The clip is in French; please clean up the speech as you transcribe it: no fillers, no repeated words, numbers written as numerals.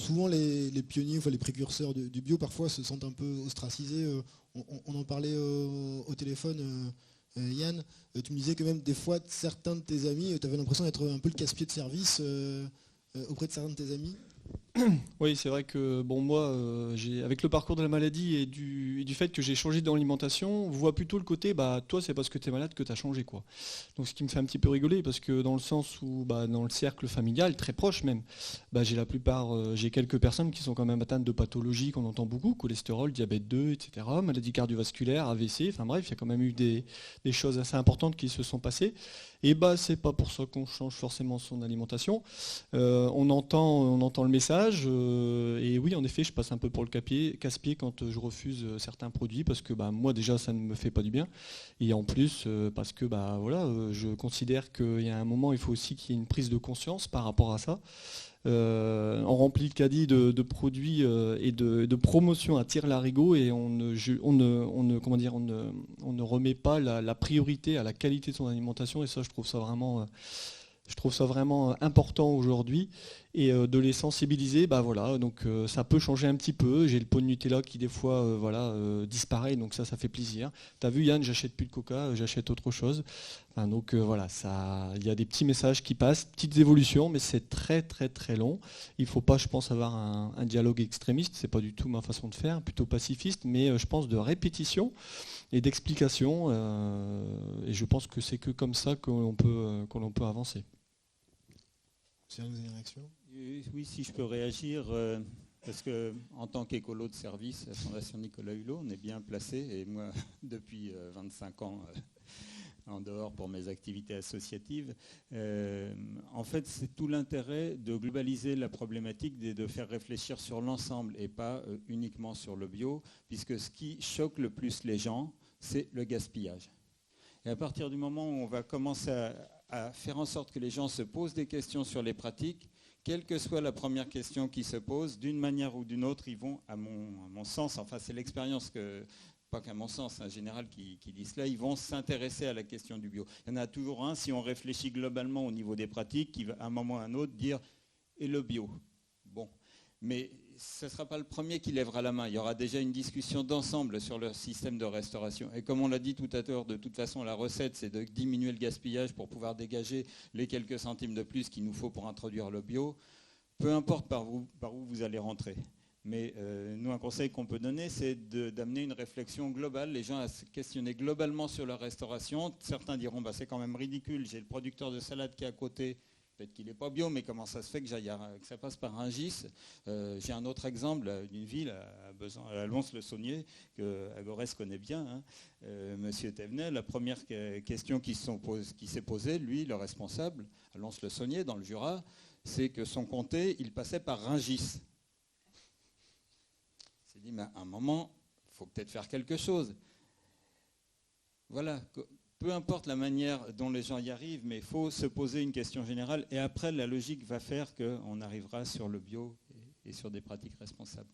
souvent les pionniers, enfin les précurseurs du bio, parfois se sentent un peu ostracisés. On en parlait au téléphone, Yann. Tu me disais que même des fois, certains de tes amis, tu avais l'impression d'être un peu le casse-pied de service auprès de certains de tes amis. Oui, c'est vrai que bon, moi, avec le parcours de la maladie et du fait que j'ai changé d'alimentation, on voit plutôt le côté, bah, toi, c'est parce que tu es malade que tu as changé, quoi. Donc, ce qui me fait un petit peu rigoler, parce que dans le sens où, bah, dans le cercle familial, très proche même, bah, j'ai quelques personnes qui sont quand même atteintes de pathologies qu'on entend beaucoup, cholestérol, diabète 2, etc., maladie cardiovasculaire, AVC, enfin bref, il y a quand même eu des choses assez importantes qui se sont passées. Et bah, c'est pas pour ça qu'on change forcément son alimentation. On entend le message, et oui, en effet, je passe un peu pour le casse-pied quand je refuse certains produits, parce que bah, moi déjà, ça ne me fait pas du bien, et en plus parce que bah, voilà, je considère qu'il y a un moment, il faut aussi qu'il y ait une prise de conscience par rapport à ça. On remplit le caddie de produits et de promotions à tire-larigot, et on ne remet pas la priorité à la qualité de son alimentation, et ça, je trouve ça vraiment important aujourd'hui, et de les sensibiliser, bah voilà, donc ça peut changer un petit peu. J'ai le pot de Nutella qui des fois disparaît, donc ça fait plaisir. T'as vu, Yann, j'achète plus de Coca, j'achète autre chose. Enfin, donc voilà, il y a des petits messages qui passent, petites évolutions, mais c'est très très très long. Il ne faut pas, je pense, avoir un dialogue extrémiste, c'est pas du tout ma façon de faire, plutôt pacifiste, mais je pense de répétition et d'explication, et je pense que c'est que comme ça que l'on peut avancer. C'est une réaction ? Oui, si je peux réagir, parce que en tant qu'écolo de service, la Fondation Nicolas Hulot, on est bien placé, et moi, depuis 25 ans, en dehors pour mes activités associatives, en fait, c'est tout l'intérêt de globaliser la problématique et de faire réfléchir sur l'ensemble et pas uniquement sur le bio, puisque ce qui choque le plus les gens, c'est le gaspillage. Et à partir du moment où on va commencer à faire en sorte que les gens se posent des questions sur les pratiques, quelle que soit la première question qui se pose, d'une manière ou d'une autre, ils vont, à mon sens, enfin c'est l'expérience pas qu'à mon sens, un général qui dit cela, ils vont s'intéresser à la question du bio. Il y en a toujours un, si on réfléchit globalement au niveau des pratiques, qui va à un moment ou à un autre dire « et le bio ?» Bon, mais ce ne sera pas le premier qui lèvera la main. Il y aura déjà une discussion d'ensemble sur le système de restauration. Et comme on l'a dit tout à l'heure, de toute façon, la recette, c'est de diminuer le gaspillage pour pouvoir dégager les quelques centimes de plus qu'il nous faut pour introduire le bio. Peu importe par où vous allez rentrer. Mais nous, un conseil qu'on peut donner, c'est d'amener une réflexion globale, les gens à se questionner globalement sur leur restauration. Certains diront, bah, c'est quand même ridicule, j'ai le producteur de salade qui est à côté, peut-être qu'il n'est pas bio, mais comment ça se fait que ça passe par un GIS? J'ai un autre exemple d'une ville, à Lons-le-Saunier, que Agorès connaît bien, hein. Monsieur Thévenet, la première question qui s'est posée, lui, le responsable, à Lons-le-Saunier, dans le Jura, c'est que son comté, il passait par Rungis. Il s'est dit, mais à un moment, il faut peut-être faire quelque chose. Voilà. Peu importe la manière dont les gens y arrivent, mais il faut se poser une question générale. Et après, la logique va faire qu'on arrivera sur le bio et sur des pratiques responsables.